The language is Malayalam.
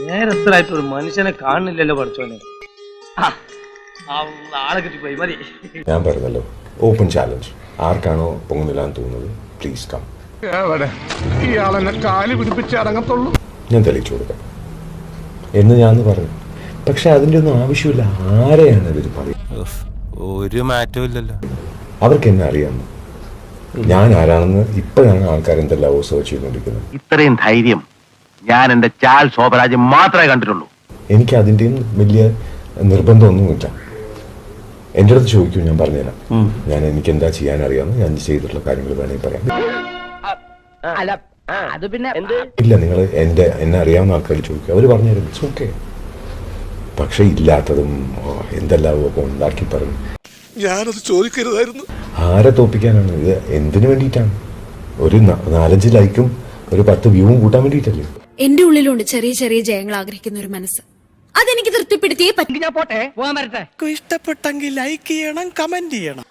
നേരത്തിലായിട്ട് ഒരു മനുഷ്യനെ കാണുന്നില്ലല്ലോ പഠിച്ചോനെ. ആളെ കിട്ടിപ്പോയി മതി. ഞാൻ പറഞ്ഞല്ലോ, ഓപ്പൺ ചാലഞ്ച്. ആർക്കാണോ പൊങ്ങുന്നില്ല എന്ന് തോന്നുന്നത് പ്ലീസ് കം. ഞാൻ തെളിയിച്ചു കൊടുക്കാം എന്ന് ഞാൻ പറഞ്ഞു. പക്ഷെ അതിൻ്റെ ഒന്നും ആവശ്യമില്ല. ആരെയാണ് ഇവർ പറയുന്നത്? ഒരു മാറ്റവും ഇല്ലല്ലോ. അവർക്ക് എന്നെ അറിയാമെന്ന്, ഞാൻ ആരാണെന്ന് ഇപ്പോഴാണ് ആൾക്കാർ എന്തെല്ലാം സെർച്ച് ചെയ്തുകൊണ്ടിരിക്കുന്നത്. ഇത്രയും ധൈര്യം ഞാൻ എന്റെ ചാൽ ശോഭരാജ് മാത്രമേ കണ്ടിട്ടുള്ളൂ. എനിക്ക് അതിൻ്റെയും വലിയ നിർബന്ധമൊന്നുമില്ല. എൻ്റെ അടുത്ത് ചോദിക്കൂ, ഞാൻ പറഞ്ഞുതരാം. എനിക്ക് എന്താ ചെയ്യാൻ അറിയാമെന്ന്, ഞാൻ ചെയ്തിട്ടുള്ള കാര്യങ്ങൾ വേണമെങ്കിൽ പറയാം. ഇല്ല, നിങ്ങൾ എന്നെ അറിയാവുന്ന ആൾക്കാർ ചോദിക്കും, അവർ പറഞ്ഞുതരും. It's okay. പക്ഷെ ഇല്ലാത്തതും എന്തെല്ലാം ഒക്കെ ഉണ്ടാക്കി പറഞ്ഞു. ഞാനത് ചോദിക്കരുതായിരുന്നു. ആരെ തോപ്പിക്കാനാണ് ഇത്? എന്തിനു വേണ്ടിയിട്ടാണ്? ഒരു 4-5 ലൈക്കും ഒരു 10 വ്യൂവും കൂട്ടാൻ വേണ്ടിയിട്ടല്ലേ? എന്റെ ഉള്ളിലുണ്ട് ചെറിയ ചെറിയ ജയങ്ങൾ ആഗ്രഹിക്കുന്ന ഒരു മനസ്സ്. അതെനിക്ക് തൃപ്തിപ്പെടുത്തിയേ പറ്റും. ഞാൻ പോട്ടെ, പോകാൻ വരട്ടെ. ഇഷ്ടപ്പെട്ടെങ്കിൽ ലൈക്ക് ചെയ്യണം, കമന്റ് ചെയ്യണം.